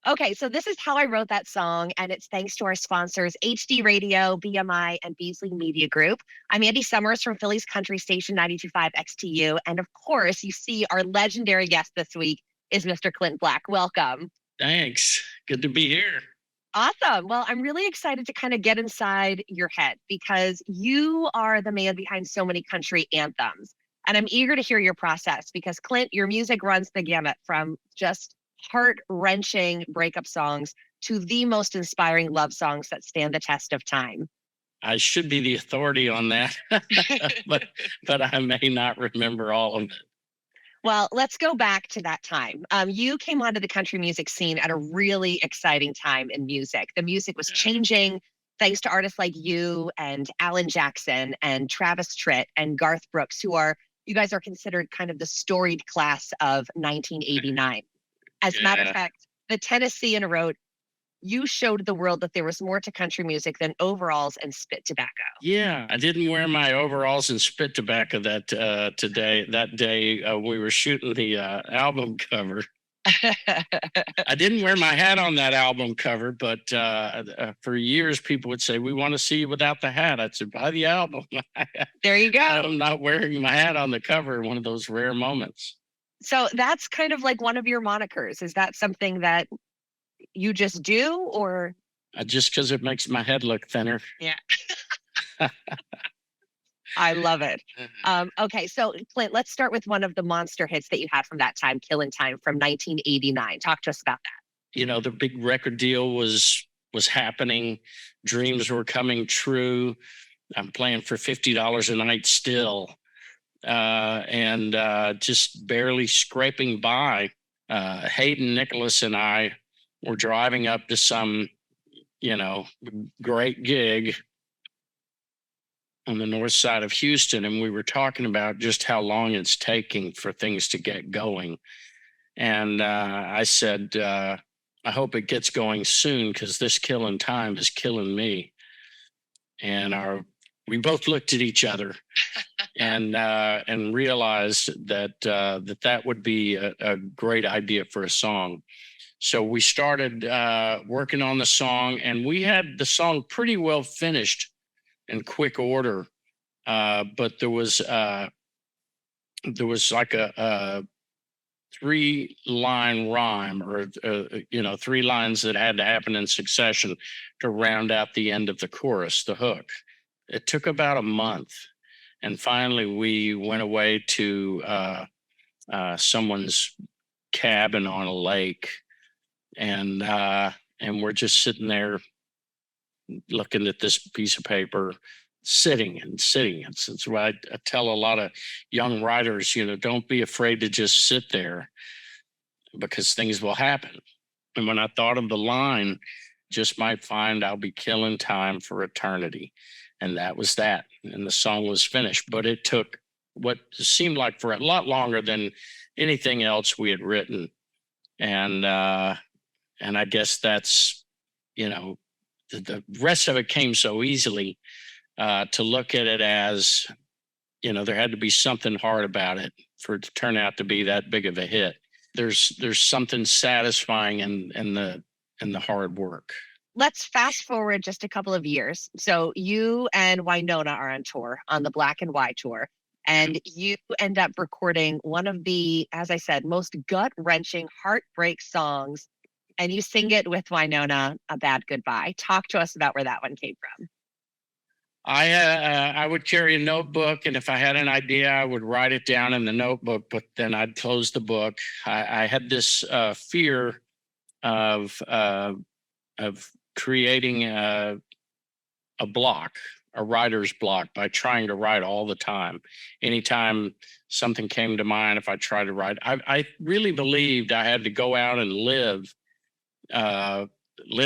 Okay, so this is how I wrote that song, and it's thanks to our sponsors, HD Radio, BMI, and Beasley Media Group. I'm Andy Summers from Philly's Country Station 92.5 XTU. And of course, you see our legendary guest this week is Mr. Clint Black. Welcome. Thanks. Good to be here. Awesome. Well, I'm really excited to kind of get inside your head because you are the man behind so many country anthems. And I'm eager to hear your process because, Clint, your music runs the gamut from just heart wrenching breakup songs to the most inspiring love songs that stand the test of time. I should be the authority on that, but I may not remember all of it. Well, let's go back to that time. You came onto the country music scene at a really exciting time in music. The music was changing thanks to artists like you and Alan Jackson and Travis Tritt and Garth Brooks, you guys are considered kind of the storied class of 1989. As a matter of fact, the Tennessean wrote, "You showed the world that there was more to country music than overalls and spit tobacco." Yeah, I didn't wear my overalls and spit tobacco that day we were shooting the album cover. I didn't wear my hat on that album cover, but for years people would say, "We want to see you without the hat." I'd say, "Buy the album." There you go. I'm not wearing my hat on the cover. One of those rare moments. So that's kind of like one of your monikers. Is that something that you just do, or? Just because it makes my head look thinner. Yeah. I love it. Okay, so Clint, let's start with one of the monster hits that you had from that time, Killin Time from 1989. Talk to us about that. You know, the big record deal was happening. Dreams were coming true. I'm playing for $50 a night still, and just barely scraping by. Hayden, Nicholas, and I were driving up to some, great gig on the north side of Houston, and we were talking about just how long it's taking for things to get going. And I said, I hope it gets going soon because this Killin Time is killing me. And we both looked at each other and realized that that would be a great idea for a song. So we started working on the song, and we had the song pretty well finished in quick order, but there was like a 3-line rhyme, or 3 lines that had to happen in succession to round out the end of the chorus, the hook. It took about a month, and finally we went away to someone's cabin on a lake, and we're just sitting there looking at this piece of paper, sitting. And it's what I tell a lot of young writers, don't be afraid to just sit there because things will happen. And when I thought of the line, just might find I'll be killing time for eternity. And that was that. And the song was finished. But it took what seemed like for a lot longer than anything else we had written. And I guess that's, the rest of it came so easily to look at it as, there had to be something hard about it for it to turn out to be that big of a hit. There's something satisfying in the hard work. Let's fast forward just a couple of years. So you and Wynonna are on tour, on the Black and White tour, and you end up recording one of the, as I said, most gut-wrenching heartbreak songs, and you sing it with Wynonna, "A Bad Goodbye." Talk to us about where that one came from. I would carry a notebook, and if I had an idea, I would write it down in the notebook, but then I'd close the book. I had this fear of creating a block, a writer's block, by trying to write all the time. Anytime something came to mind, if I tried to write, I really believed I had to go out and live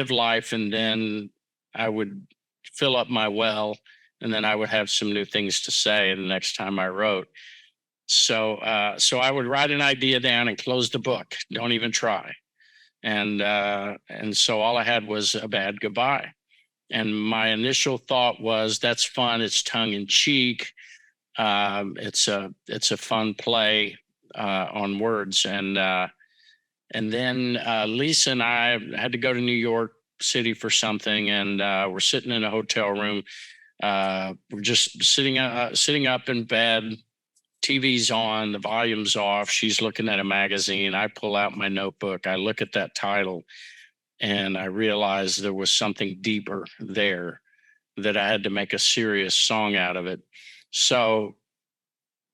life, and then I would fill up my well, and then I would have some new things to say the next time I wrote. So I would write an idea down and close the book. Don't even try. And so all I had was "A Bad Goodbye." And my initial thought was, that's fun. It's tongue in cheek. It's a fun play on words. And And then Lisa and I had to go to New York City for something, and we're sitting in a hotel room. We're just sitting up in bed, TV's on, the volume's off. She's looking at a magazine. I pull out my notebook. I look at that title, and I realized there was something deeper there, that I had to make a serious song out of it. So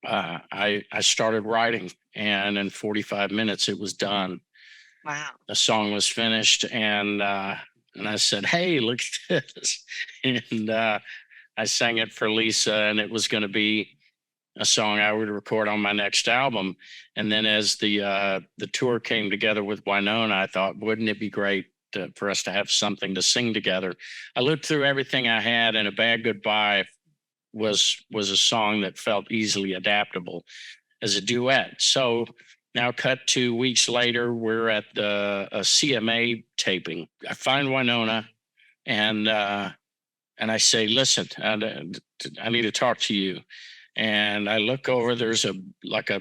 I started writing, and in 45 minutes it was done. Wow. The song was finished, and I said, "Hey, look at this!" And I sang it for Lisa, and it was going to be a song I would record on my next album. And then as the tour came together with Wynonna, I thought, wouldn't it be great for us to have something to sing together? I looked through everything I had, and A Bad Goodbye was a song that felt easily adaptable as a duet. So now cut 2 weeks later, we're at a CMA taping. I find Wynonna, and I say, "Listen, I need to talk to you." And I look over, there's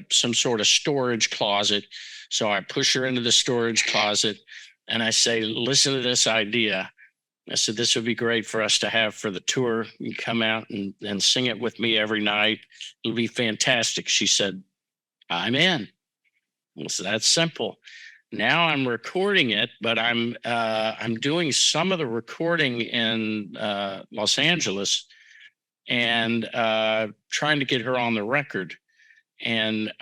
some sort of storage closet. So I push her into the storage closet, and I say, "Listen to this idea." I said, "This would be great for us to have for the tour. You come out and sing it with me every night. It'll be fantastic." She said, "I'm in." So that's simple. Now I'm recording it, but I'm doing some of the recording in Los Angeles, and trying to get her on the record. And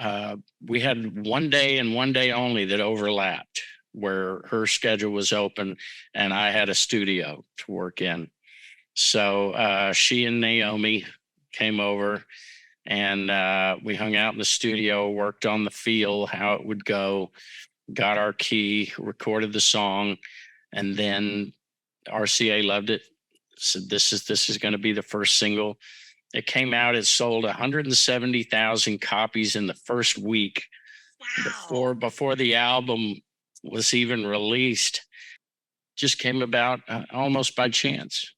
we had one day and one day only that overlapped, where her schedule was open and I had a studio to work in. So she and Naomi came over, and we hung out in the studio, worked on the feel, how it would go, got our key, recorded the song, and then RCA loved it. Said, this is going to be the first single. It came out, it sold 170,000 copies in the first week. Wow. Before the album was even released. Just came about almost by chance.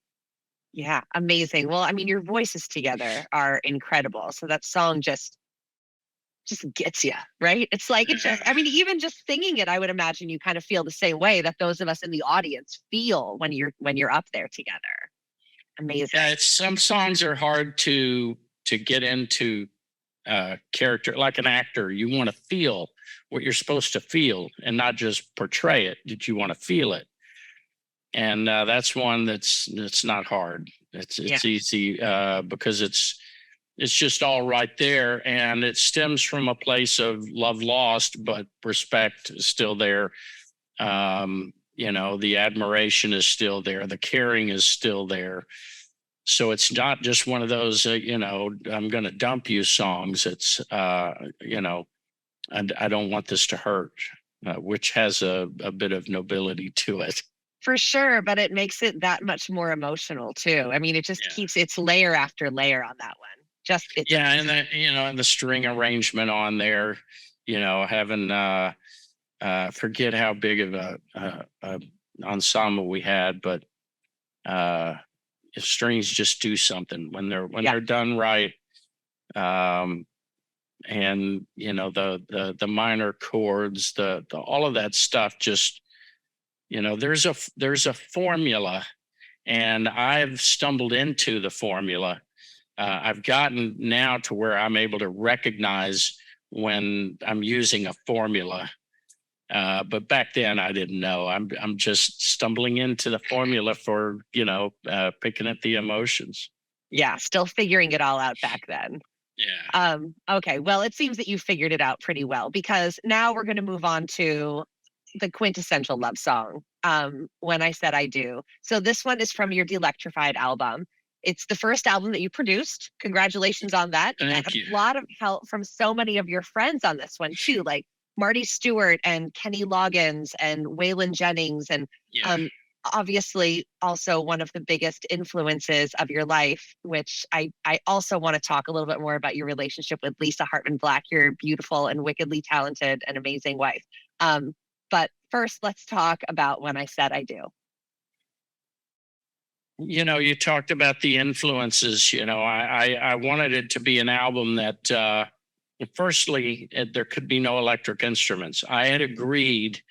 Yeah, amazing. Well, I mean, your voices together are incredible. So that song just gets you, right? It's like it just, I mean, even just singing it, I would imagine you kind of feel the same way that those of us in the audience feel when you're up there together. Amazing. Yeah, some songs are hard to get into character. Like an actor, you want to feel what you're supposed to feel and not just portray it. Did you want to feel it? And that's one that's not hard. It's easy because it's just all right there, and it stems from a place of love lost, but respect is still there. The admiration is still there. The caring is still there. So it's not just one of those, I'm going to dump you songs. It's, I don't want this to hurt, which has a bit of nobility to it. For sure, but it makes it that much more emotional too. I mean, it just keeps its layer after layer on that one. And the string arrangement on there, having forget how big of a ensemble we had, but if strings just do something when they're done right. And the minor chords, the all of that stuff, just there's a formula, and I've stumbled into the formula. I've gotten now to where I'm able to recognize when I'm using a formula. But back then I didn't know. I'm just stumbling into the formula for, picking at the emotions. Yeah, still figuring it all out back then. Yeah. Okay, well, it seems that you figured it out pretty well, because now we're going to move on to the quintessential love song, When I Said I Do. So this one is from your Delectrified album. It's the first album that you produced. Congratulations on that. Thank you. A lot of help from so many of your friends on this one too, like Marty Stewart and Kenny Loggins and Waylon Jennings, and obviously also one of the biggest influences of your life, which I also want to talk a little bit more about your relationship with Lisa Hartman Black, your beautiful and wickedly talented and amazing wife. But first, let's talk about When I Said I Do. You talked about the influences. I wanted it to be an album that, firstly, there could be no electric instruments. I had agreed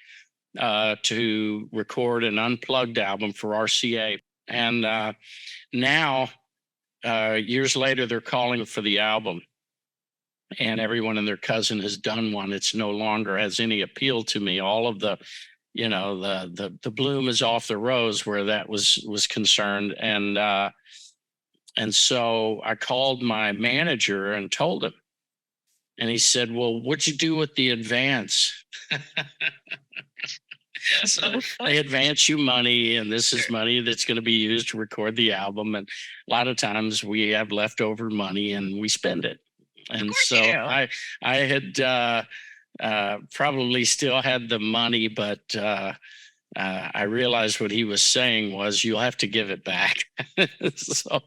to record an unplugged album for RCA. And now, years later, they're calling for the album. And everyone and their cousin has done one. It's no longer has any appeal to me. All of the, the bloom is off the rose where that was concerned. And so I called my manager and told him. And he said, well, what'd you do with the advance? So they advance you money, and this is money that's going to be used to record the album. And a lot of times we have leftover money and we spend it. And so I had probably still had the money, but I realized what he was saying was, you'll have to give it back. So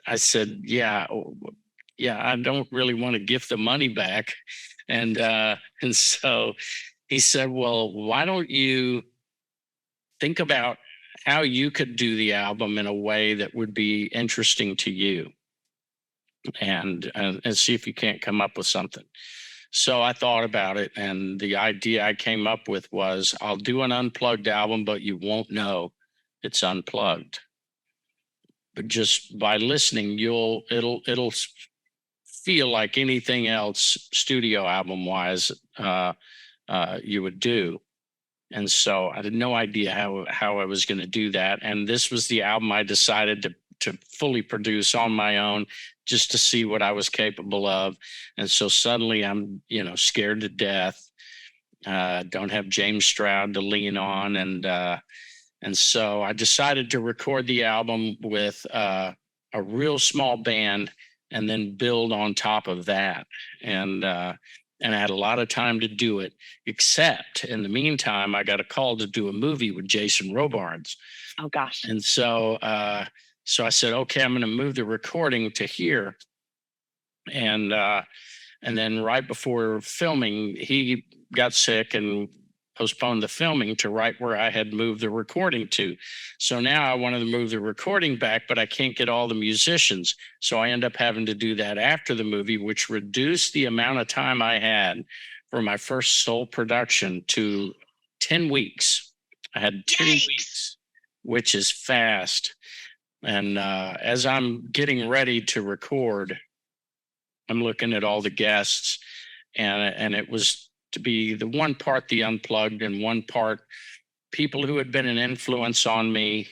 I said, yeah, I don't really want to give the money back. And so he said, well, why don't you think about how you could do the album in a way that would be interesting to you, and see if you can't come up with something. So I thought about it, and the idea I came up with was, I'll do an unplugged album, but you won't know it's unplugged. But just by listening, it'll feel like anything else studio album wise you would do. And so I had no idea how I was going to do that. And this was the album I decided to fully produce on my own, just to see what I was capable of. And so suddenly I'm, scared to death. Don't have James Stroud to lean on. And so I decided to record the album with a real small band and then build on top of that. And I had a lot of time to do it, except in the meantime, I got a call to do a movie with Jason Robards. Oh, gosh. And so I said, okay, I'm going to move the recording to here. And then right before filming, he got sick and postponed the filming to right where I had moved the recording to. So now I wanted to move the recording back, but I can't get all the musicians. So I end up having to do that after the movie, which reduced the amount of time I had for my first sole production to 10 weeks. I had 10 weeks, which is fast. And as I'm getting ready to record, I'm looking at all the guests, and it was to be the one part the unplugged and one part people who had been an influence on me,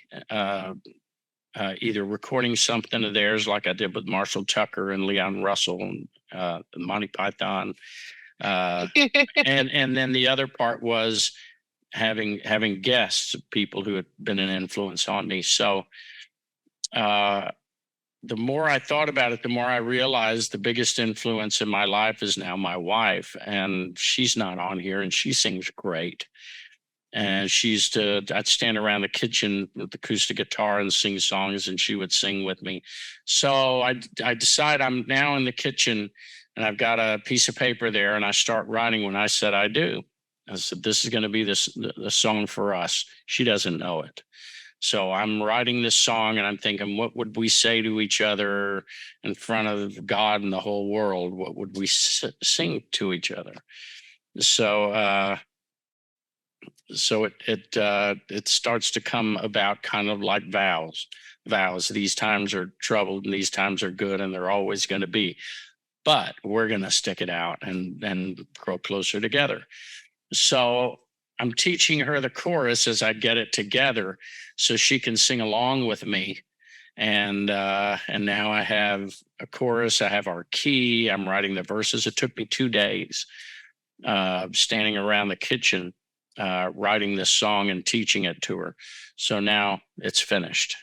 either recording something of theirs like I did with Marshall Tucker and Leon Russell and Monty Python. And then the other part was having guests, people who had been an influence on me. So the more I thought about it, the more I realized the biggest influence in my life is now my wife, and she's not on here, and she sings great. And I'd stand around the kitchen with the acoustic guitar and sing songs, and she would sing with me. So I decide I'm now in the kitchen, and I've got a piece of paper there, and I start writing when I said I do. I said, this is going to be the song for us. She doesn't know it. So I'm writing this song and I'm thinking, what would we say to each other in front of God and the whole world? What would we sing to each other? So it starts to come about kind of like vows. These times are troubled and these times are good, and they're always going to be. But we're going to stick it out and grow closer together. So I'm teaching her the chorus as I get it together so she can sing along with me. And now I have a chorus. I have our key. I'm writing the verses. It took me 2 days standing around the kitchen writing this song and teaching it to her. So now it's finished.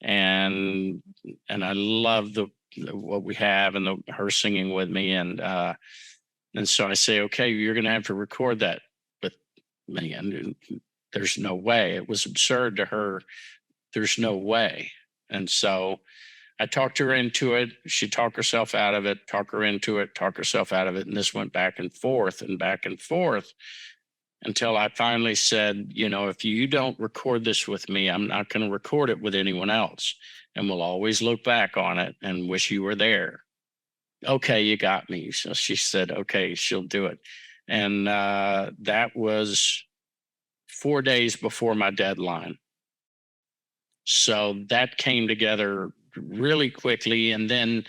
And I love what we have and her singing with me. And so I say, okay, you're going to have to record that. Man, there's no way. It was absurd to her. There's no way. And so I talked her into it. She talked herself out of it, talk her into it, talk herself out of it. And this went back and forth until I finally said, if you don't record this with me, I'm not going to record it with anyone else. And we'll always look back on it and wish you were there. okay, you got me. So she said, okay, she'll do it. And that was 4 days before my deadline. So that came together really quickly. And then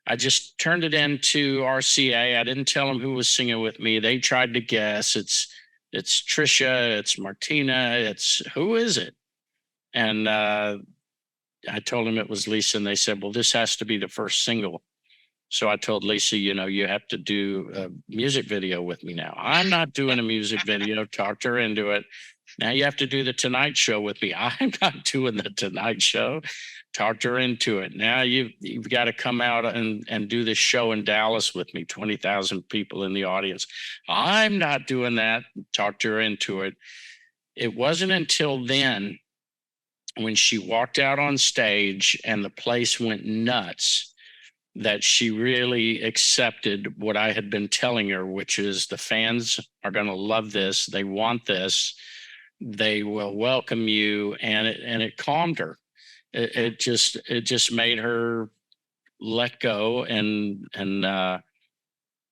I just turned it into RCA. I didn't tell them who was singing with me. They tried to guess. It's Trisha, it's Martina, it's who is it? And I told them it was Lisa, and they said, well, this has to be the first single. So I told Lisa, you have to do a music video with me now. I'm not doing a music video. Talked her into it. Now you have to do the Tonight Show with me. I'm not doing the Tonight Show. Talked her into it. Now you've got to come out and do this show in Dallas with me. 20,000 people in the audience. I'm not doing that. Talked her into it. It wasn't until then, when she walked out on stage and the place went nuts, that she really accepted what I had been telling her, which is the fans are going to love this. They want this. They will welcome you. And it calmed her. It just made her let go. And now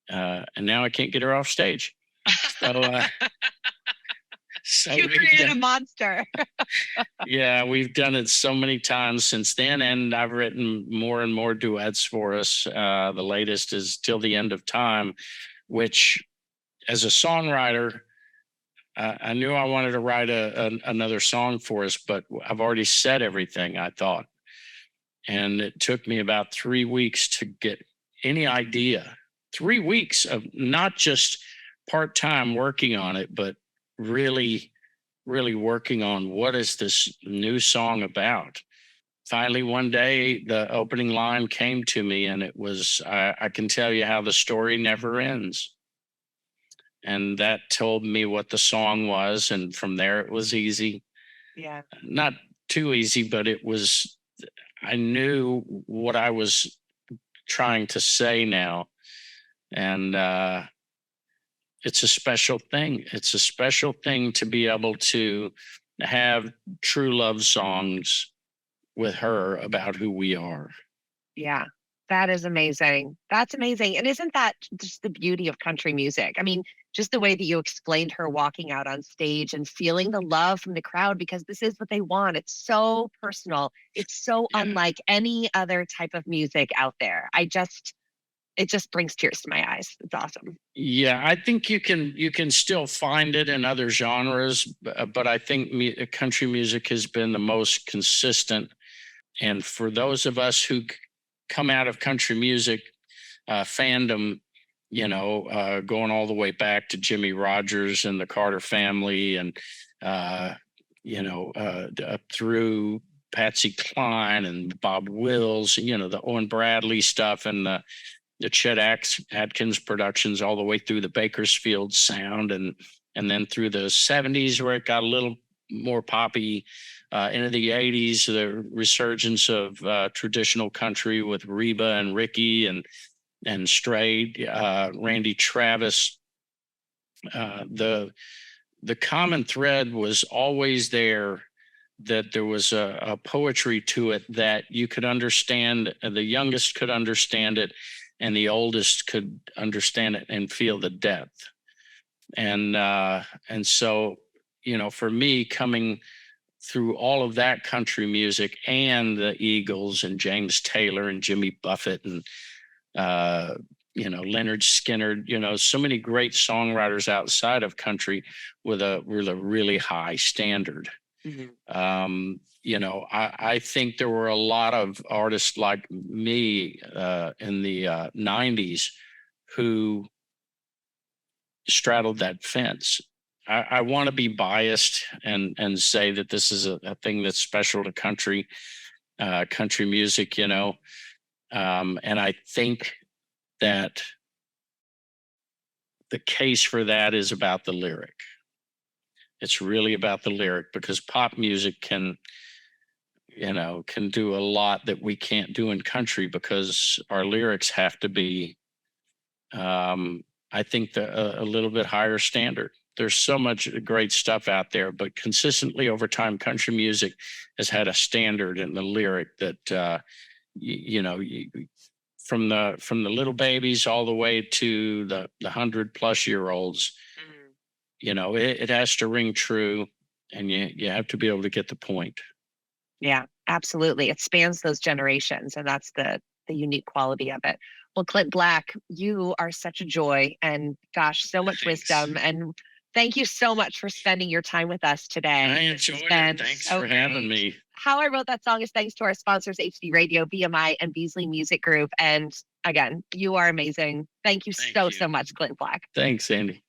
I can't get her off stage. So You created a monster. Yeah, we've done it so many times since then, and I've written more and more duets for us. The latest is Till the End of Time, which, as a songwriter, I knew I wanted to write another song for us, but I've already said everything I thought. And it took me about 3 weeks to get any idea. 3 weeks of not just part-time working on it, but really working on what is this new song about. Finally, one day, the opening line came to me, and it was, I can tell you how the story never ends. And that told me what the song was. And from there, it was easy. Yeah. Not too easy, but I knew what I was trying to say now. And it's a special thing. It's a special thing to be able to have true love songs with her about who we are. Yeah, that is amazing. That's amazing. And isn't that just the beauty of country music? I mean, just the way that you explained her walking out on stage and feeling the love from the crowd, because this is what they want. It's so personal. It's so unlike any other type of music out there. It just brings tears to my eyes. It's awesome. Yeah, I think you can still find it in other genres, but I think country music has been the most consistent. And for those of us who come out of country music fandom, going all the way back to Jimmy Rogers and the Carter Family, and up through Patsy Cline and Bob Wills, the Owen Bradley stuff, and the Chet Atkins productions, all the way through the Bakersfield sound, and then through the 70s, where it got a little more poppy, into the 80s, the resurgence of traditional country with Reba and Ricky and Strayed, Randy Travis. The common thread was always there, that there was a poetry to it that you could understand. The youngest could understand it, and the oldest could understand it and feel the depth. And so, for me, coming through all of that country music and the Eagles and James Taylor and Jimmy Buffett and Leonard Skinner, so many great songwriters outside of country with a really high standard. Mm-hmm. I think there were a lot of artists like me in the 90s who straddled that fence. I want to be biased and say that this is a thing that's special to country music, and I think that the case for that is about the lyric. It's really about the lyric, because pop music can do a lot that we can't do in country, because our lyrics have to be, I think, a little bit higher standard. There's so much great stuff out there, but consistently over time, country music has had a standard in the lyric that, from the little babies all the way to the 100+ year olds. You know, it has to ring true, and you have to be able to get the point. Yeah, absolutely. It spans those generations, and that's the unique quality of it. Well, Clint Black, you are such a joy, and gosh, so much Thanks. wisdom. And thank you so much for spending your time with us today. I enjoyed it. Thanks for having me. How I wrote that song is thanks to our sponsors, HD Radio, BMI, and Beasley Music Group. And again, you are amazing. Thank you so much, Clint Black. Thanks, Andy.